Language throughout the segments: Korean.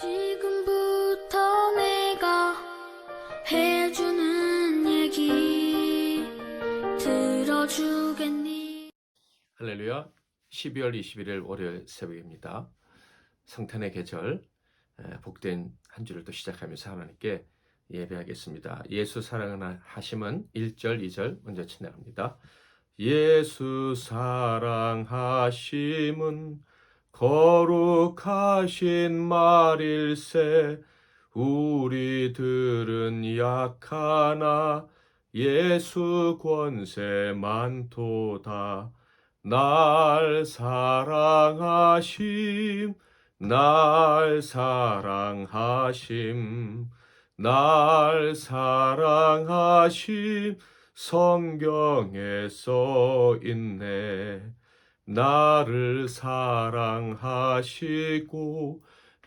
지금부터 내가 해주는 얘기 들어주겠니? 할렐루야. 12월 21일 월요일 새벽입니다. 성탄의 계절, 복된 한 주를 또 시작하면서 하나님께 예배하겠습니다. 예수 사랑하심은 1절, 2절 먼저 찬양합니다. 예수 사랑하심은 거룩하신 말일세. 우리들은 약하나 예수 권세 많도다. 날 사랑하심, 날 사랑하심, 날 사랑하심, 성경에 써 있네. 나를 사랑하시고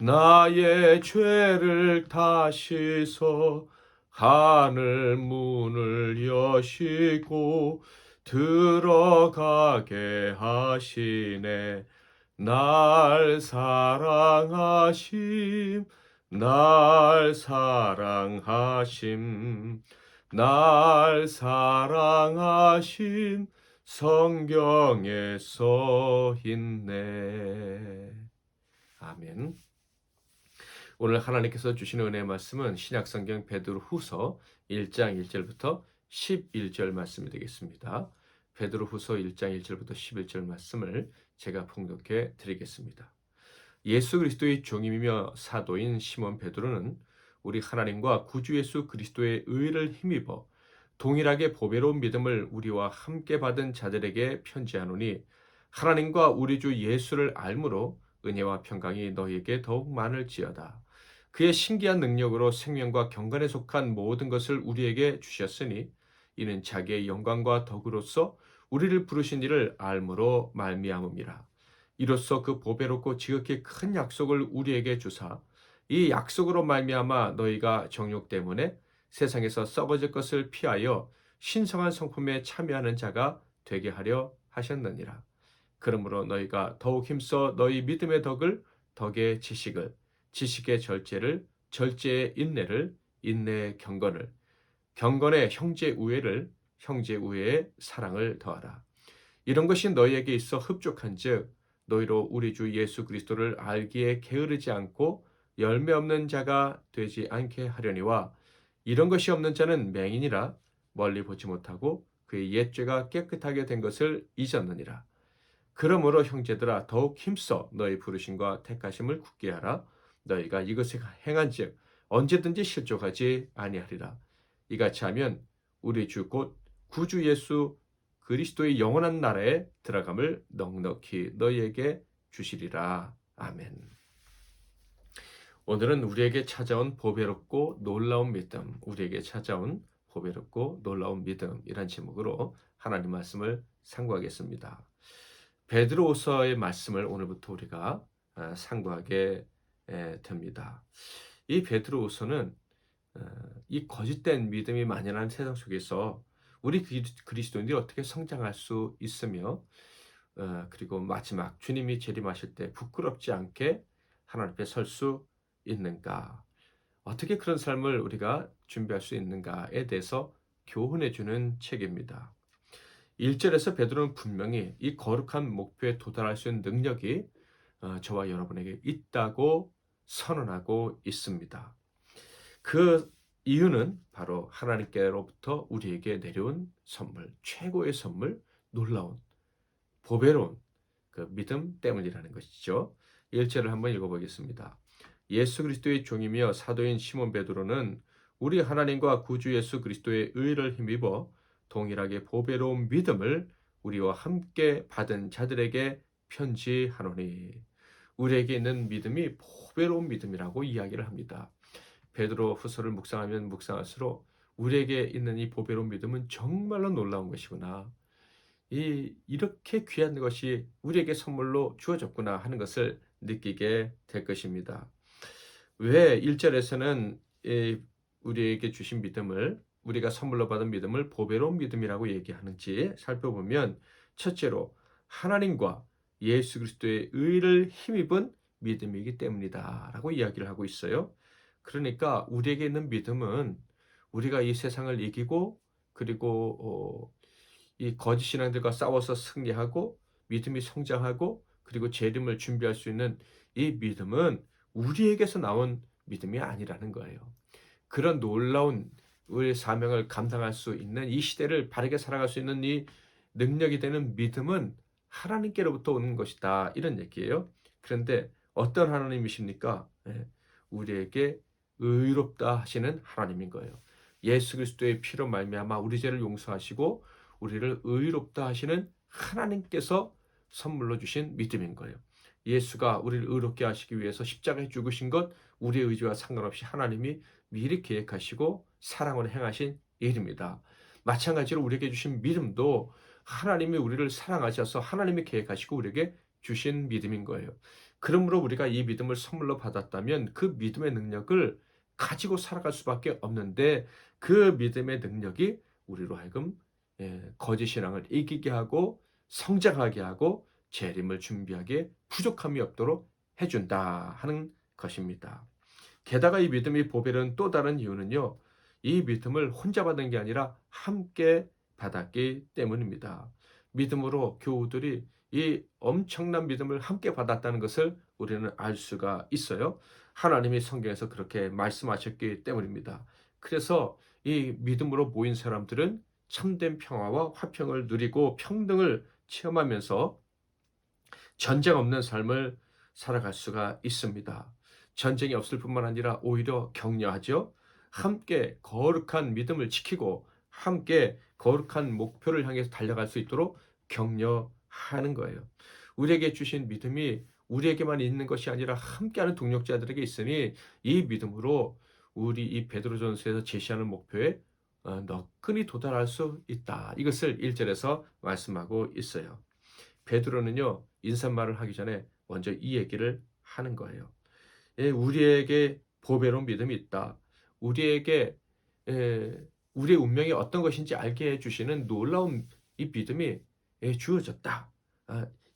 나의 죄를 다 씻어 하늘 문을 여시고 들어가게 하시네. 날 사랑하심, 날 사랑하심, 날 사랑하심, 성경에 써 있네. 아멘. 오늘 하나님께서 주시는 은혜의 말씀은 신약성경 베드로후서 1장 1절부터 11절 말씀이 되겠습니다. 베드로후서 1장 1절부터 11절 말씀을 제가 봉독해 드리겠습니다. 예수 그리스도의 종임이며 사도인 시몬 베드로는 우리 하나님과 구주 예수 그리스도의 의를 힘입어 동일하게 보배로운 믿음을 우리와 함께 받은 자들에게 편지하노니, 하나님과 우리 주 예수를 알므로 은혜와 평강이 너희에게 더욱 많을지어다. 그의 신기한 능력으로 생명과 경건에 속한 모든 것을 우리에게 주셨으니 이는 자기의 영광과 덕으로서 우리를 부르신 이를 알므로 말미암음이라. 이로써 그 보배롭고 지극히 큰 약속을 우리에게 주사 이 약속으로 말미암아 너희가 정욕 때문에 세상에서 썩어질 것을 피하여 신성한 성품에 참여하는 자가 되게 하려 하셨느니라. 그러므로 너희가 더욱 힘써 너희 믿음의 덕을, 덕의 지식을, 지식의 절제를, 절제의 인내를, 인내의 경건을, 경건의 형제 우애를, 형제 우애의 사랑을 더하라. 이런 것이 너희에게 있어 흡족한즉 너희로 우리 주 예수 그리스도를 알기에 게으르지 않고 열매 없는 자가 되지 않게 하려니와, 이런 것이 없는 자는 맹인이라 멀리 보지 못하고 그의 옛 죄가 깨끗하게 된 것을 잊었느니라. 그러므로 형제들아, 더욱 힘써 너희 부르심과 택하심을 굳게 하라. 너희가 이것을 행한즉 언제든지 실족하지 아니하리라. 이같이 하면 우리 주 곧 구주 예수 그리스도의 영원한 나라에 들어감을 넉넉히 너희에게 주시리라. 아멘. 오늘은 우리에게 찾아온 보배롭고 놀라운 믿음, 우리에게 찾아온 보배롭고 놀라운 믿음이란 제목으로 하나님 말씀을 상고하겠습니다. 베드로후서의 말씀을 오늘부터 우리가 상고하게 됩니다. 이 베드로후서는 이 거짓된 믿음이 만연한 세상 속에서 우리 그리스도인들이 어떻게 성장할 수 있으며, 그리고 마지막 주님이 재림하실 때 부끄럽지 않게 하나님 앞에 설 수 있는가, 어떻게 그런 삶을 우리가 준비할 수 있는가에 대해서 교훈해 주는 책입니다. 1절에서 베드로는 분명히 이 거룩한 목표에 도달할 수 있는 능력이 저와 여러분에게 있다고 선언하고 있습니다. 그 이유는 바로 하나님께로부터 우리에게 내려온 선물, 최고의 선물, 놀라운 보배로운 그 믿음 때문이라는 것이죠. 1절을 한번 읽어보겠습니다. 예수 그리스도의 종이며 사도인 시몬 베드로는 우리 하나님과 구주 예수 그리스도의 의를 힘입어 동일하게 보배로운 믿음을 우리와 함께 받은 자들에게 편지하노니, 우리에게 있는 믿음이 보배로운 믿음이라고 이야기를 합니다. 베드로 후서를 묵상하면 묵상할수록 우리에게 있는 이 보배로운 믿음은 정말로 놀라운 것이구나, 이렇게 귀한 것이 우리에게 선물로 주어졌구나 하는 것을 느끼게 될 것입니다. 왜 1절에서는 우리에게 주신 믿음을, 우리가 선물로 받은 믿음을 보배로운 믿음이라고 얘기하는지 살펴보면, 첫째로 하나님과 예수 그리스도의 의를 힘입은 믿음이기 때문이다 라고 이야기를 하고 있어요. 그러니까 우리에게 있는 믿음은 우리가 이 세상을 이기고 그리고 이 거짓 신앙들과 싸워서 승리하고 믿음이 성장하고 그리고 재림을 준비할 수 있는 이 믿음은 우리에게서 나온 믿음이 아니라는 거예요. 그런 놀라운 우리의 사명을 감당할 수 있는 이 시대를 바르게 살아갈 수 있는 이 능력이 되는 믿음은 하나님께로부터 오는 것이다. 이런 얘기예요. 그런데 어떤 하나님이십니까? 예, 우리에게 의롭다 하시는 하나님인 거예요. 예수 그리스도의 피로 말미암아 우리 죄를 용서하시고 우리를 의롭다 하시는 하나님께서 선물로 주신 믿음인 거예요. 예수가 우리를 의롭게 하시기 위해서 십자가에 죽으신 것 우리의 의지와 상관없이 하나님이 미리 계획하시고 사랑으로 행하신 일입니다. 마찬가지로 우리에게 주신 믿음도 하나님이 우리를 사랑하셔서 하나님이 계획하시고 우리에게 주신 믿음인 거예요. 그러므로 우리가 이 믿음을 선물로 받았다면 그 믿음의 능력을 가지고 살아갈 수밖에 없는데 그 믿음의 능력이 우리로 하여금 거짓 신앙을 이기게 하고 성장하게 하고 재림을 준비하기에 부족함이 없도록 해준다 하는 것입니다. 게다가 이 믿음이 보배로운 또 다른 이유는요. 이 믿음을 혼자 받은 게 아니라 함께 받았기 때문입니다. 믿음으로 교우들이 이 엄청난 믿음을 함께 받았다는 것을 우리는 알 수가 있어요. 하나님이 성경에서 그렇게 말씀하셨기 때문입니다. 그래서 이 믿음으로 모인 사람들은 참된 평화와 화평을 누리고 평등을 체험하면서 전쟁 없는 삶을 살아갈 수가 있습니다. 전쟁이 없을 뿐만 아니라 오히려 격려하죠. 함께 거룩한 믿음을 지키고 함께 거룩한 목표를 향해서 달려갈 수 있도록 격려하는 거예요. 우리에게 주신 믿음이 우리에게만 있는 것이 아니라 함께하는 동력자들에게 있으니 이 믿음으로 우리 이 베드로전서에서 제시하는 목표에 너끈히 도달할 수 있다. 이것을 1절에서 말씀하고 있어요. 베드로는요, 인사말을 하기 전에 먼저 이 얘기를 하는 거예요. 우리에게 보배로운 믿음이 있다. 우리에게 우리의 운명이 어떤 것인지 알게 해주시는 놀라운 이 믿음이 주어졌다.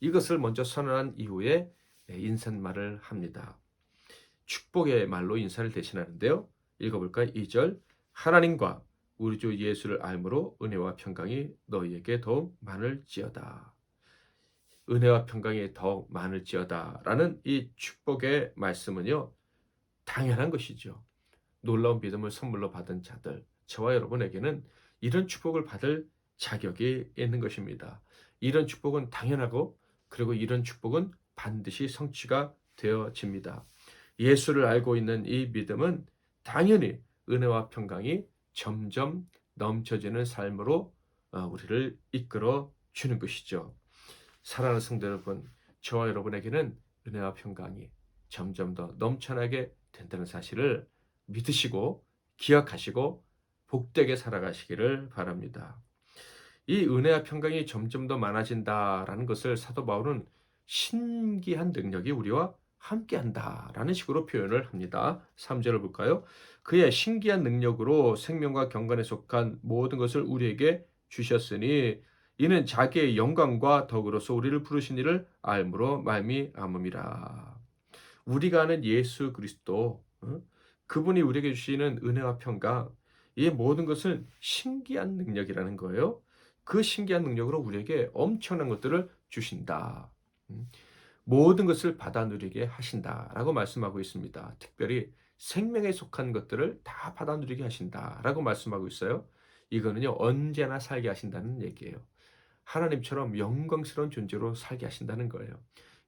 이것을 먼저 선언한 이후에 인사말을 합니다. 축복의 말로 인사를 대신하는데요. 읽어볼까요? 2절 하나님과 우리 주 예수를 알므로 은혜와 평강이 너희에게 더욱 많을지어다. 은혜와 평강이 더욱 많을지어다 라는 이 축복의 말씀은요. 당연한 것이죠. 놀라운 믿음을 선물로 받은 자들, 저와 여러분에게는 이런 축복을 받을 자격이 있는 것입니다. 이런 축복은 당연하고 그리고 이런 축복은 반드시 성취가 되어집니다. 예수를 알고 있는 이 믿음은 당연히 은혜와 평강이 점점 넘쳐지는 삶으로 우리를 이끌어 주는 것이죠. 사랑하는 성도 여러분, 저와 여러분에게는 은혜와 평강이 점점 더 넘쳐나게 된다는 사실을 믿으시고 기억하시고 복되게 살아가시기를 바랍니다. 이 은혜와 평강이 점점 더 많아진다라는 것을 사도 바울은 신기한 능력이 우리와 함께한다라는 식으로 표현을 합니다. 3절을 볼까요? 그의 신기한 능력으로 생명과 경건에 속한 모든 것을 우리에게 주셨으니 이는 자기의 영광과 덕으로서 우리를 부르신 이를 알므로 말미암음이라. 우리가 아는 예수 그리스도, 그분이 우리에게 주시는 은혜와 평강, 이 모든 것은 신기한 능력이라는 거예요. 그 신기한 능력으로 우리에게 엄청난 것들을 주신다. 모든 것을 받아 누리게 하신다라고 말씀하고 있습니다. 특별히 생명에 속한 것들을 다 받아 누리게 하신다라고 말씀하고 있어요. 이거는요, 언제나 살게 하신다는 얘기예요. 하나님처럼 영광스러운 존재로 살게 하신다는 거예요.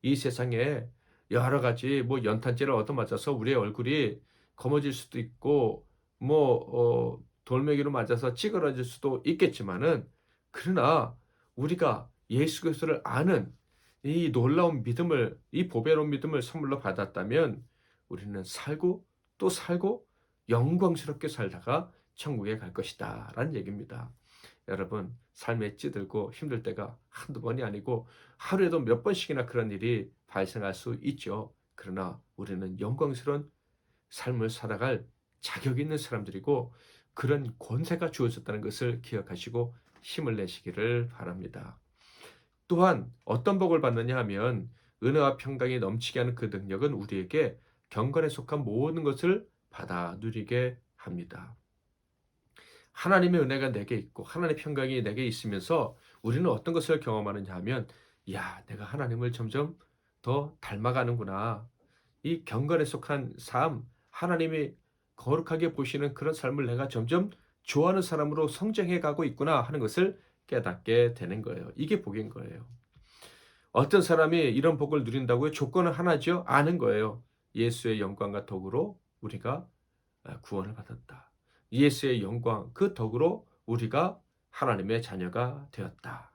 이 세상에 여러 가지 연탄재를 얻어맞아서 우리의 얼굴이 검어질 수도 있고 돌멩이로 맞아서 찌그러질 수도 있겠지만은 그러나 우리가 예수 그리스도를 아는 이 놀라운 믿음을 이 보배로운 믿음을 선물로 받았다면 우리는 살고 또 살고 영광스럽게 살다가 천국에 갈 것이다 라는 얘기입니다. 여러분 삶에 찌들고 힘들 때가 한두 번이 아니고 하루에도 몇 번씩이나 그런 일이 발생할 수 있죠. 그러나 우리는 영광스러운 삶을 살아갈 자격 있는 사람들이고 그런 권세가 주어졌다는 것을 기억하시고 힘을 내시기를 바랍니다. 또한 어떤 복을 받느냐 하면 은혜와 평강이 넘치게 하는 그 능력은 우리에게 경건에 속한 모든 것을 받아 누리게 합니다. 하나님의 은혜가 내게 있고 하나님의 평강이 내게 있으면서 우리는 어떤 것을 경험하느냐 하면, 야, 내가 하나님을 점점 더 닮아가는구나. 이 경건에 속한 삶, 하나님이 거룩하게 보시는 그런 삶을 내가 점점 좋아하는 사람으로 성장해 가고 있구나 하는 것을 깨닫게 되는 거예요. 이게 복인 거예요. 어떤 사람이 이런 복을 누린다고요? 조건은 하나죠. 아는 거예요. 예수의 영광과 덕으로 우리가 구원을 받았다. 예수의 영광, 그 덕으로 우리가 하나님의 자녀가 되었다.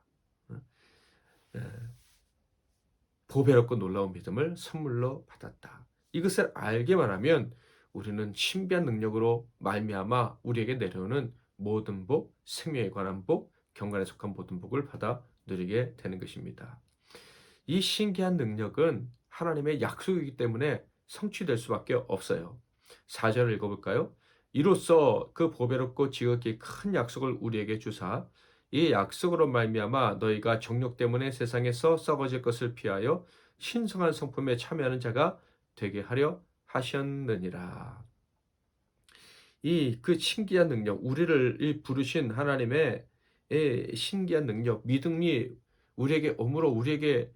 예, 보배롭고 놀라운 믿음을 선물로 받았다. 이것을 알게만 하면 우리는 신비한 능력으로 말미암아 우리에게 내려오는 모든 복, 생명에 관한 복, 경건에 속한 모든 복을 받아 누리게 되는 것입니다. 이 신기한 능력은 하나님의 약속이기 때문에 성취될 수밖에 없어요. 4절을 읽어볼까요? 이로써 그 보배롭고 지극히 큰 약속을 우리에게 주사 이 약속으로 말미암아 너희가 정욕 때문에 세상에서 썩어질 것을 피하여 신성한 성품에 참여하는 자가 되게 하려 하셨느니라. 이 그 신기한 능력, 우리를 이 부르신 하나님의 신기한 능력, 믿음이 우리에게 오므로 우리에게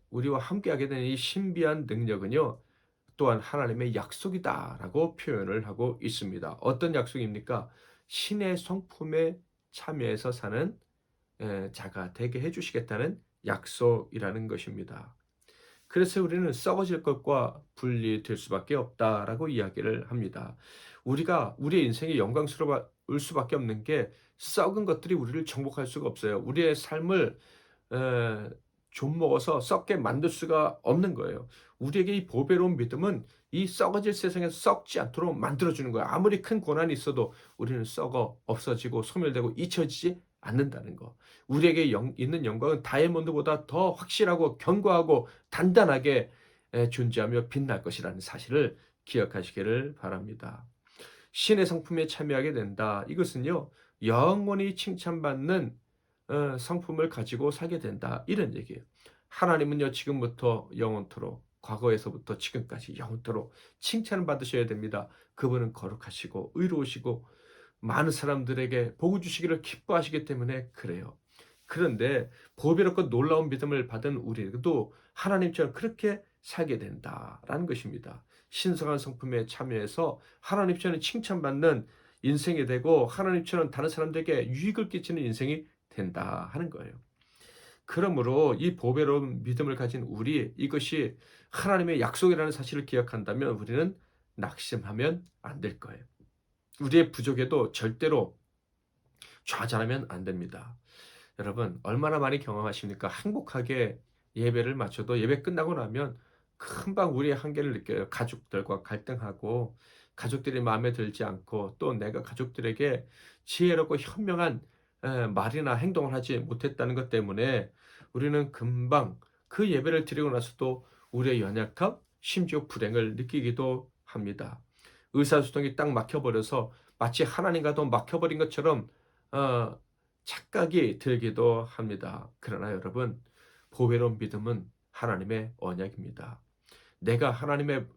우리와 함께하게 되는 이 신비한 능력은요, 또한 하나님의 약속이다라고 표현을 하고 있습니다. 어떤 약속입니까? 신의 성품에 참여해서 사는 자가 되게 해주시겠다는 약속이라는 것입니다. 그래서 우리는 썩어질 것과 분리될 수밖에 없다라고 이야기를 합니다. 우리가 우리의 인생이 영광스러울 수밖에 없는 게 썩은 것들이 우리를 정복할 수가 없어요. 우리의 삶을 에, 좀 먹어서 썩게 만들 수가 없는 거예요. 우리에게 이 보배로운 믿음은 이 썩어질 세상에서 썩지 않도록 만들어주는 거예요. 아무리 큰 고난이 있어도 우리는 썩어 없어지고 소멸되고 잊혀지지 않는다는 거. 우리에게 있는 영광은 다이아몬드보다 더 확실하고 견고하고 단단하게 존재하며 빛날 것이라는 사실을 기억하시기를 바랍니다. 신의 성품에 참여하게 된다. 이것은요, 영원히 칭찬받는 성품을 가지고 살게 된다. 이런 얘기예요. 하나님은요, 지금부터 영원토록, 과거에서부터 지금까지 영원토록 칭찬을 받으셔야 됩니다. 그분은 거룩하시고 의로우시고 많은 사람들에게 복을 주시기를 기뻐하시기 때문에 그래요. 그런데 보배롭고 놀라운 믿음을 받은 우리도 하나님처럼 그렇게 살게 된다라는 것입니다. 신성한 성품에 참여해서 하나님처럼 칭찬받는 인생이 되고 하나님처럼 다른 사람들에게 유익을 끼치는 인생이 된다 하는 거예요. 그러므로 이 보배로운 믿음을 가진 우리, 이것이 하나님의 약속이라는 사실을 기억한다면 우리는 낙심하면 안 될 거예요. 우리의 부족에도 절대로 좌절하면 안 됩니다. 여러분, 얼마나 많이 경험하십니까? 행복하게 예배를 마쳐도 예배 끝나고 나면 금방 우리의 한계를 느껴요. 가족들과 갈등하고 가족들이 마음에 들지 않고 또 내가 가족들에게 지혜롭고 현명한 말이나 행동을 하지 못했다는 것 때문에 우리는 금방 그 예배를 드리고 나서도 우리의 연약함, 심지어 불행을 느끼기도 합니다. 의사소통이 딱 막혀버려서 마치 하나님과도 막혀버린 것처럼 어, 착각이 들기도 합니다. 그러나 여러분, 보배로운 믿음은 하나님의 언약입니다. 내가 하나님의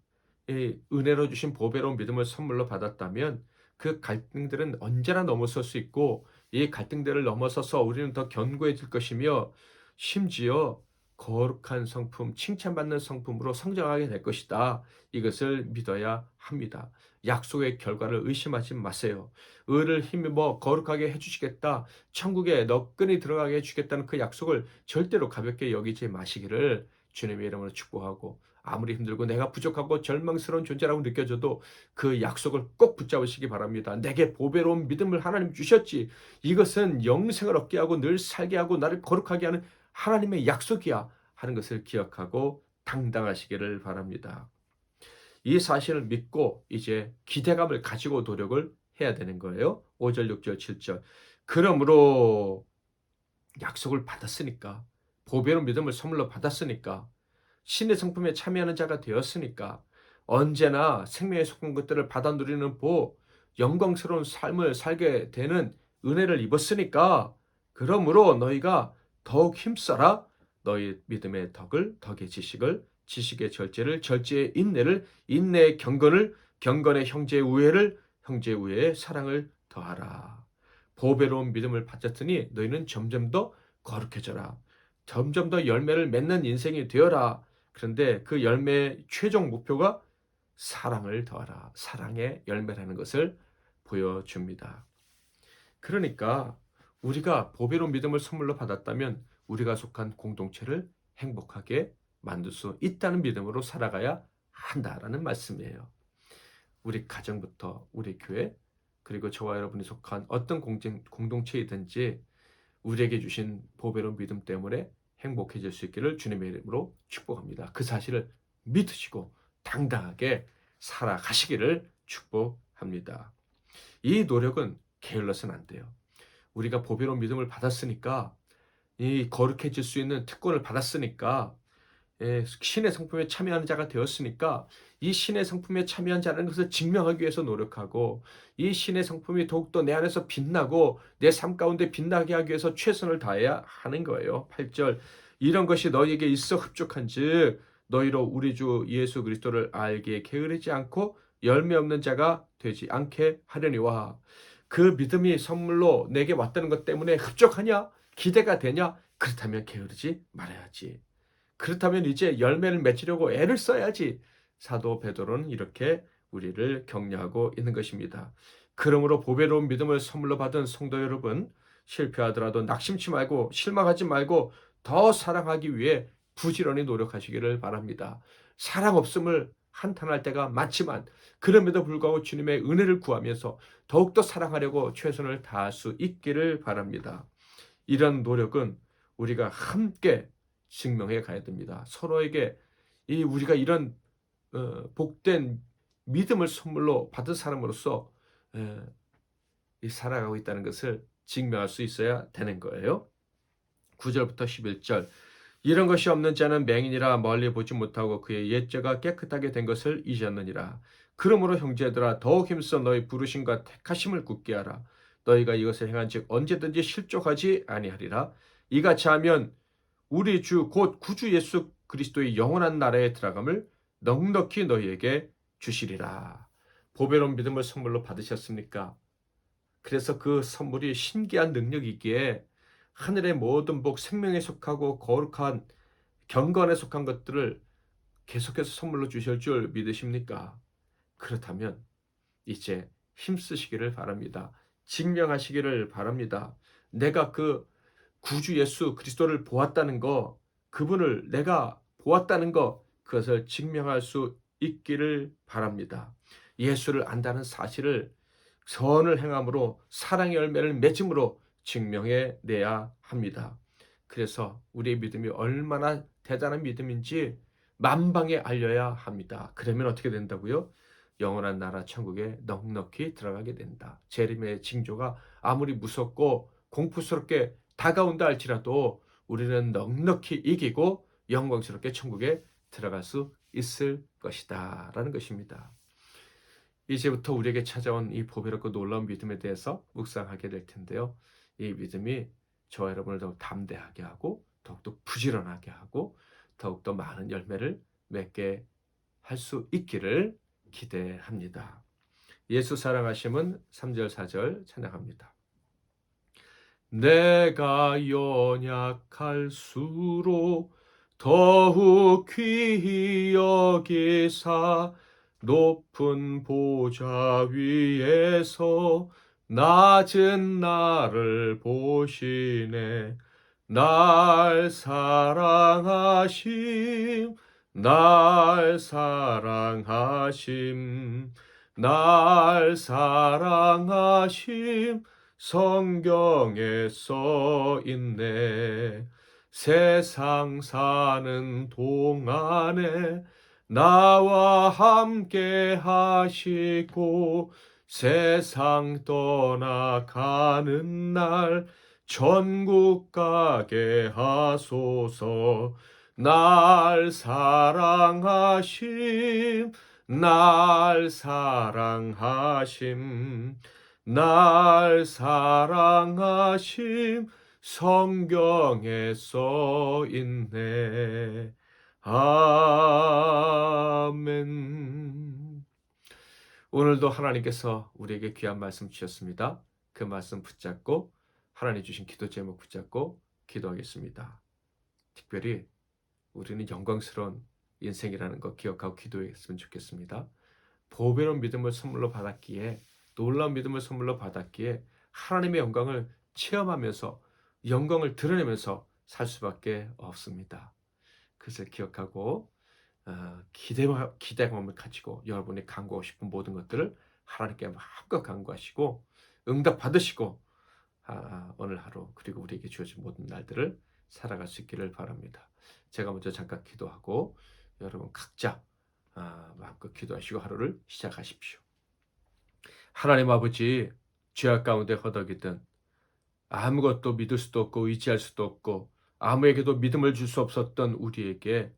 이 은혜로 주신 보배로운 믿음을 선물로 받았다면 그 갈등들은 언제나 넘어설 수 있고 이 갈등들을 넘어서서 우리는 더 견고해질 것이며 심지어 거룩한 성품, 칭찬받는 성품으로 성장하게 될 것이다. 이것을 믿어야 합니다. 약속의 결과를 의심하지 마세요. 의를 힘입어 거룩하게 해주시겠다. 천국에 너끈히 들어가게 해주겠다는 그 약속을 절대로 가볍게 여기지 마시기를 주님의 이름으로 축복하고, 아무리 힘들고 내가 부족하고 절망스러운 존재라고 느껴져도 그 약속을 꼭 붙잡으시기 바랍니다. 내게 보배로운 믿음을 하나님 주셨지. 이것은 영생을 얻게 하고 늘 살게 하고 나를 거룩하게 하는 하나님의 약속이야 하는 것을 기억하고 당당하시기를 바랍니다. 이 사실을 믿고 이제 기대감을 가지고 노력을 해야 되는 거예요. 5절, 6절, 7절. 그러므로 약속을 받았으니까, 보배로운 믿음을 선물로 받았으니까, 신의 성품에 참여하는 자가 되었으니까, 언제나 생명에 속한 것들을 받아 누리는 영광스러운 삶을 살게 되는 은혜를 입었으니까, 그러므로 너희가 더욱 힘써라. 너희 믿음의 덕을, 덕의 지식을, 지식의 절제를, 절제의 인내를, 인내의 경건을, 경건의 형제의 우애를, 형제의 우애의 사랑을 더하라. 보배로운 믿음을 바쳤으니 너희는 점점 더 거룩해져라. 점점 더 열매를 맺는 인생이 되어라. 그런데 그 열매의 최종 목표가 사랑을 더하라. 사랑의 열매라는 것을 보여줍니다. 그러니까 우리가 보배로운 믿음을 선물로 받았다면 우리가 속한 공동체를 행복하게 만들 수 있다는 믿음으로 살아가야 한다라는 말씀이에요. 우리 가정부터 우리 교회, 그리고 저와 여러분이 속한 어떤 공동체이든지 우리에게 주신 보배로운 믿음 때문에 행복해질 수 있기를 주님의 이름으로 축복합니다. 그 사실을 믿으시고 당당하게 살아가시기를 축복합니다. 이 노력은 게을러서는 안 돼요. 우리가 보배로운 믿음을 받았으니까, 이 거룩해질 수 있는 특권을 받았으니까, 신의 성품에 참여하는 자가 되었으니까 이 신의 성품에 참여한 자라는 것을 증명하기 위해서 노력하고, 이 신의 성품이 더욱더 내 안에서 빛나고 내 삶 가운데 빛나게 하기 위해서 최선을 다해야 하는 거예요. 8절, 이런 것이 너희에게 있어 흡족한즉 너희로 우리 주 예수 그리스도를 알기에 게으르지 않고 열매 없는 자가 되지 않게 하려니와. 그 믿음이 선물로 내게 왔다는 것 때문에 흡족하냐? 기대가 되냐? 그렇다면 게으르지 말아야지. 그렇다면 이제 열매를 맺으려고 애를 써야지. 사도 베드로는 이렇게 우리를 격려하고 있는 것입니다. 그러므로 보배로운 믿음을 선물로 받은 성도 여러분, 실패하더라도 낙심치 말고 실망하지 말고 더 사랑하기 위해 부지런히 노력하시기를 바랍니다. 사랑 없음을 한탄할 때가 많지만 그럼에도 불구하고 주님의 은혜를 구하면서 더욱더 사랑하려고 최선을 다할 수 있기를 바랍니다. 이런 노력은 우리가 함께 증명해 가야 됩니다. 서로에게 우리가 이런 복된 믿음을 선물로 받은 사람으로서 살아가고 있다는 것을 증명할 수 있어야 되는 거예요. 9절부터 11절, 이런 것이 없는 자는 맹인이라 멀리 보지 못하고 그의 옛죄가 깨끗하게 된 것을 잊었느니라. 그러므로 형제들아 더욱 힘써 너희 부르심과 택하심을 굳게 하라. 너희가 이것을 행한즉 언제든지 실족하지 아니하리라. 이같이 하면 우리 주 곧 구주 예수 그리스도의 영원한 나라에 들어감을 넉넉히 너희에게 주시리라. 보배로운 믿음을 선물로 받으셨습니까? 그래서 그 선물이 신기한 능력이기에 하늘의 모든 복, 생명에 속하고 거룩한 경건에 속한 것들을 계속해서 선물로 주실 줄 믿으십니까? 그렇다면 이제 힘쓰시기를 바랍니다. 증명하시기를 바랍니다. 내가 그 구주 예수 그리스도를 보았다는 거, 그분을 내가 보았다는 거, 그것을 증명할 수 있기를 바랍니다. 예수를 안다는 사실을 선을 행함으로 사랑의 열매를 맺음으로 증명해 내야 합니다. 그래서 우리의 믿음이 얼마나 대단한 믿음인지 만방에 알려야 합니다. 그러면 어떻게 된다고요? 영원한 나라 천국에 넉넉히 들어가게 된다. 재림의 징조가 아무리 무섭고 공포스럽게 다가온다 할지라도 우리는 넉넉히 이기고 영광스럽게 천국에 들어갈 수 있을 것이다 라는 것입니다. 이제부터 우리에게 찾아온 이 보배롭고 놀라운 믿음에 대해서 묵상하게 될 텐데요. 이 믿음이 저와 여러분을 더욱 담대하게 하고 더욱더 부지런하게 하고 더욱더 많은 열매를 맺게 할 수 있기를 기대합니다. 예수 사랑하심은 3절 4절 찬양합니다. 내가 연약할수록 더욱 귀히 여기사 높은 보좌 위에서 낮은 나를 보시네. 날 사랑하심, 날 사랑하심, 날 사랑하심, 성경에 써 있네. 세상 사는 동안에 나와 함께 하시고 세상 떠나가는 날 천국 가게 하소서. 날 사랑하심, 날 사랑하심, 날 사랑하심, 성경에 써 있네. 아멘. 오늘도 하나님께서 우리에게 귀한 말씀 주셨습니다. 그 말씀 붙잡고 하나님 주신 기도 제목 붙잡고 기도하겠습니다. 특별히 우리는 영광스러운 인생이라는 거 기억하고 기도했으면 좋겠습니다. 보배로운 믿음을 선물로 받았기에, 놀라운 믿음을 선물로 받았기에 하나님의 영광을 체험하면서 영광을 드러내면서 살 수밖에 없습니다. 그것을 기억하고 기대감을 가지고 여러분이 간구하고 싶은 모든 것들을 하나님께 마음껏 간구하시고 응답 받으시고 오늘 하루 그리고 우리에게 주어진 모든 날들을 살아갈 수 있기를 바랍니다. 제가 먼저 잠깐 기도하고 여러분 각자 마음껏 기도하시고 하루를 시작하십시오. 하나님 아버지, 죄악 가운데 허덕이던 아무것도 믿을 수도 없고 의지할 수도 없고 아무에게도 믿음을 줄 수 없었던 우리에게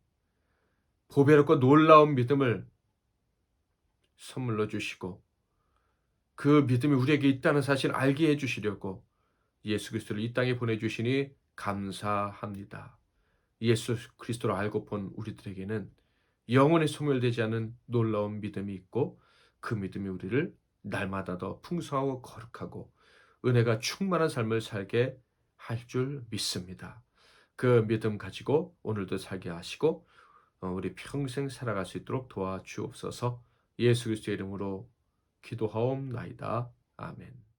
보배롭고 놀라운 믿음을 선물로 주시고 그 믿음이 우리에게 있다는 사실을 알게 해주시려고 예수 그리스도를 이 땅에 보내주시니 감사합니다. 예수 그리스도를 알고 본 우리들에게는 영원히 소멸되지 않은 놀라운 믿음이 있고 그 믿음이 우리를 날마다 더 풍성하고 거룩하고 은혜가 충만한 삶을 살게 할 줄 믿습니다. 그 믿음 가지고 오늘도 살게 하시고 우리 평생 살아갈 수 있도록 도와주옵소서. 예수 그리스도의 이름으로 기도하옵나이다. 아멘.